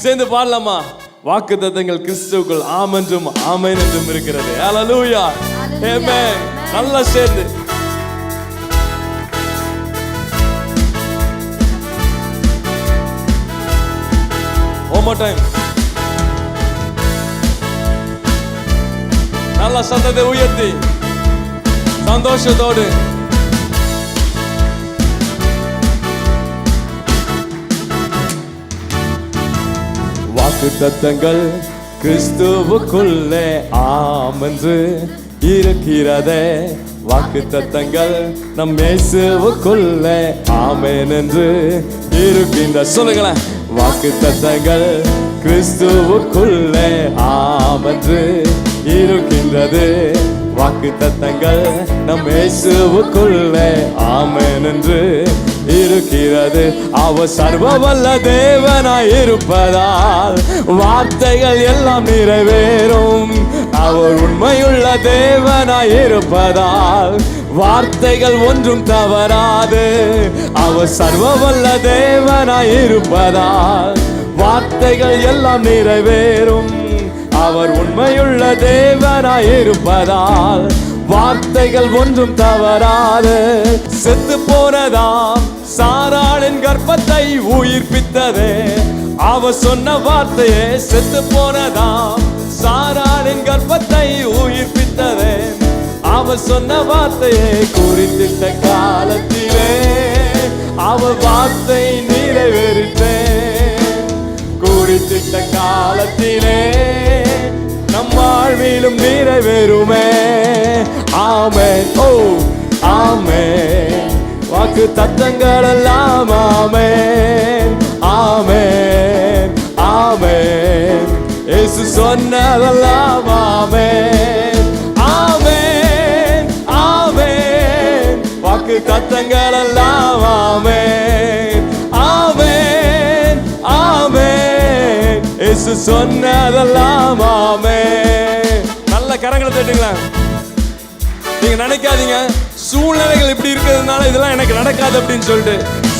சேர்ந்து பாடலாமா? வாக்குத்தத்தங்கள் கிறிஸ்துவுக்குள் ஆம் என்றும் ஆமென் என்றும் இருக்கிறது. ஹல்லேலூயா, ஆமென். நல்லா சேர்ந்து one more time. நல்லா சத்தத்தை உயர்த்தி சந்தோஷத்தோடு வாக்குத்தத்தங்கள் கிறிஸ்துவுக்குள்ளே ஆம் என்று இருக்கிறதே. வாக்குத்தத்தங்கள் நம் இயேசுவுக்குள்ளே ஆமென் என்று இருக்கின்ற. சொல்லுங்களேன். வாக்குத்தத்தங்கள் கிறிஸ்துவுக்குள்ளே ஆம் என்று இருக்கின்றது. வாக்குத்தத்தங்கள் நம் இயேசுவுக்குள்ளே ஆமென் என்று இருக்கிறது. அவர் சர்வவல்ல தேவனாய் இருப்பதால் வார்த்தைகள் எல்லாம் நிறைவேறும். அவர் உண்மையுள்ள தேவனாய் இருப்பதால் வார்த்தைகள் ஒன்றும் தவறாது. அவர் சர்வவல்ல தேவனாய் இருப்பதால் வார்த்தைகள் எல்லாம் நிறைவேறும். அவர் உண்மையுள்ள தேவனாய் இருப்பதால் வார்த்தைகள் ஒன்றும் தவறாது. செத்து போனதாம் சாராளின் கர்ப்பத்தை உயிர்ப்பித்ததே. அவர் சொன்ன வார்த்தையே செத்து போனதாம் சாராளின் கர்ப்பத்தை உயிர்ப்பித்ததே. அவர் சொன்ன வார்த்தையை குறித்திட்ட காலத்திலே அவர் வார்த்தை நிறைவேறிட்டேன். குறித்திட்ட காலத்திலே நம் வாழ்விலும் நிறைவேறுமே. ஆமென், ஓ ஆமென். வாக்கு தத்தங்கள் எல்லாம் ஆமென், ஆமென், ஆமென். இயேசு சொன்னதெல்லாம் ஆமென், ஆமென், ஆமென். வாக்கு தத்தங்கள் எல்லாம் ஆமென், ஆமென், ஆமென். இயேசு சொன்னதெல்லாம் ஆமென். நல்ல கரங்களை தட்டுங்களா. நீங்க நினைக்காதீங்க சூழ்நிலைகள் இப்படி இருக்கிறதுனால இதெல்லாம் எனக்கு நடக்காது அப்படின்னு சொல்லிட்டு.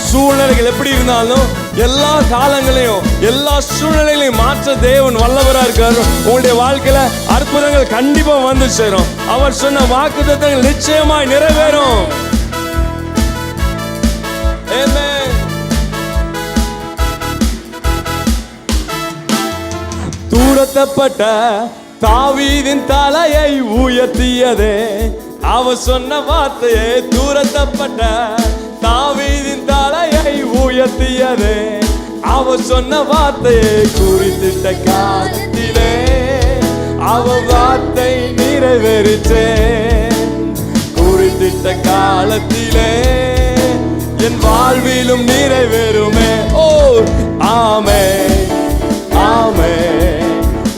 சூழ்நிலைகள் எப்படி இருந்தாலும் எல்லா காலங்களையும் எல்லா சூழ்நிலைகளையும் மாற்ற தேவன் வல்லவரா இருக்காரு. உங்களுடைய வாழ்க்கையில அற்புதங்கள் கண்டிப்பா வந்து சேரும். அவர் சொன்ன வாக்குத்தத்தங்கள் நிச்சயமாய் நிறைவேறும். ஆமென். தூரத்தப்பட்ட தாவீதின் தலையை உயர்த்தியதே. அவர் சொன்ன வார்த்தையை தூரத்தப்பட்ட தாவீதின் தலையை உயர்த்தியதே. அவர் சொன்ன வார்த்தையை குறித்திட்ட காலத்திலே அவர் வார்த்தை நிறைவேறிட்டேன். குறித்திட்ட காலத்திலே என் வாழ்விலும் நிறைவேறுமே. ஓ ஆமென், ஆமென்.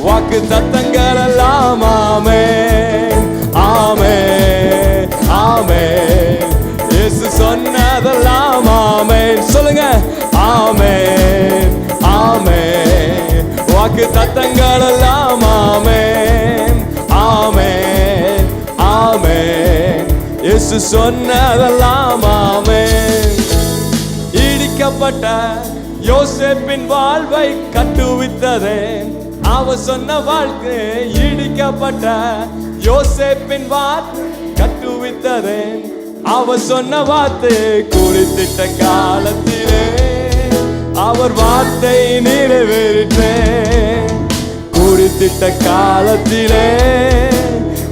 வாக்கு தத்தங்கள் எல்லாம் ஆமென், ஆமென், ஆமென். இயேசு சொன்னதெல்லாம் ஆமென். சொல்லுங்க. ஆமென், ஆமென். வாக்கு தத்தங்கள் எல்லாம் ஆமென், ஆமென், ஆமென். இயேசு சொன்னதெல்லாம் ஆமென். இடிக்கப்பட்ட யோசேப்பின் வாழ்வை கட்டுவித்ததே. அவர் சொன்ன வாழ்க்கை இடிக்கப்பட்ட யோசேப்பின் வார்த்தை கட்டுவித்ததே. அவர் சொன்ன வார்த்தை குறித்திட்ட காலத்திலே அவர் வார்த்தை நிறைவேறிட்டேன். குறித்திட்ட காலத்திலே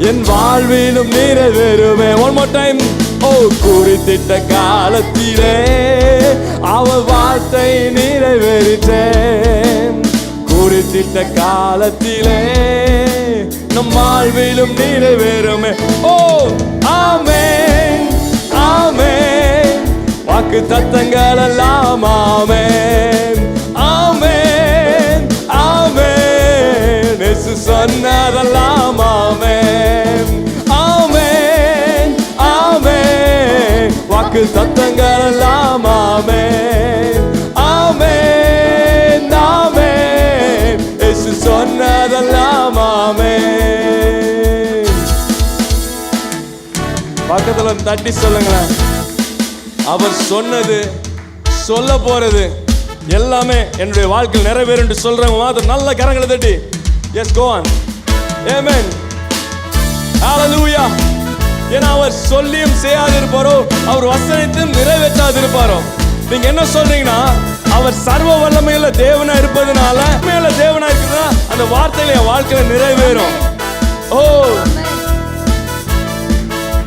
என் வாழ்விலும் நிறைவேறுமே. One more time. ஓ குறித்திட்ட காலத்திலே அவர் வார்த்தை நிறைவேறிட்டேன். குறித்திட்ட காலத்திலே நம் வாழ்விலும் நிறைவேறுமே. ஓ ஆமென், ஆமென். வாக்கு தத்தங்கள் எல்லாம் ஆமென், ஆமென், ஆமென். இயேசு சொன்னதெல்லாம் ஆமென், ஆமென், ஆமென். வாக்கு தத்தங்கள் எல்லாம் ஆமென், ஆமென், ஆமென். இயேசு சொன்னதெல்லாம் ஆமென். பக்கத்துல தட்டி சொல்லுங்களேன். அவர் சொன்னது சொல்ல போறது எல்லாமே என்னுடைய வாழ்க்கையில் நிறைவேறும் என்று சொல்றவங்க மாத்திரம் நல்ல கரங்களை தட்டி எஸ் கோ ஆன் ஆமென் ஹalleluya. ஏன்னா அவர் சொல்லியும் செய்யாதிருப்பாரோ, அவர் வசனத்தையும் நிறைவேற்றாதிருப்பாரோ. நீங்க என்ன சொல்றீங்கன்னா அவர் சர்வ வல்லமையுள்ள தேவனா இருப்பதனால மேல தேவனா இருக்கிறதா அந்த வார்த்தையில என் வாழ்க்கையில நிறைவேறும். ஓ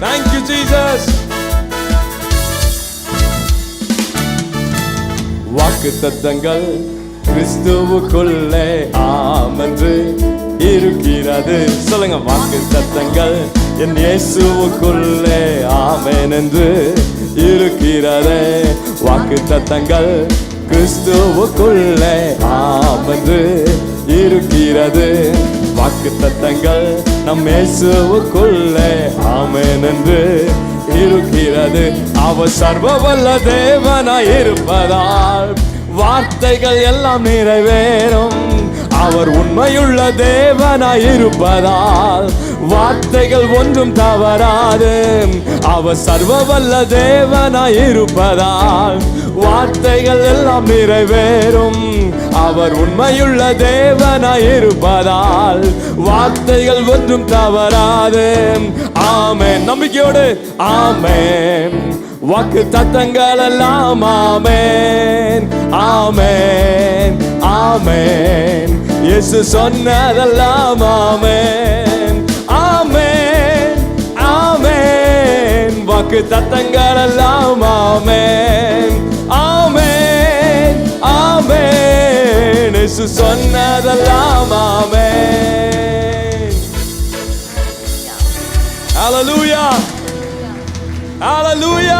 thank you Jesus. வாக்குத்தத்தங்கள் கிறிஸ்துவுக்குள்ளே ஆமென்று இருக்கிறது. சொல்லுங்க, வாக்குத்தத்தங்கள் என் இயேசுவுக்குள்ளே ஆமென் என்று இருக்கிறது. வாக்குத்தத்தங்கள் கிறிஸ்துவுக்குள்ளே ஆமென்று இருக்கிறது. வாக்குத்தத்தங்கள் நம் இயேசுவுக்குள்ளே ஆமென் என்று இருக்கிறது. அவர் சர்வவல்ல தேவனாய் இருப்பதால் வார்த்தைகள் எல்லாம் நிறைவேறும். அவர் உண்மையுள்ள தேவனாய் இருப்பதால் வார்த்தைகள் ஒன்றும் தவறாது. அவர் சர்வவல்ல தேவனாய் இருப்பதால் வார்த்தைகள் எல்லாம் நிறைவேறும். அவர் உண்மையுள்ள தேவனாய் இருப்பதால் வார்த்தைகள் ஒன்றும் தவறாது. ஆமென். நம்பிக்கையோடு ஆமென். வாக்கு தத்தங்கள் எல்லாம் ஆமென் ஆமென் ஆமென். இயேசு சொன்னதெல்லாம் ஆமென் ஆமென் ஆமென். வாக்கு தத்தங்கள் எல்லாம் ஆமென் ஆமென் ஆமென். இயேசு சொன்னதெல்லாம் ஆமென். ஹalleluya ஹalleluya.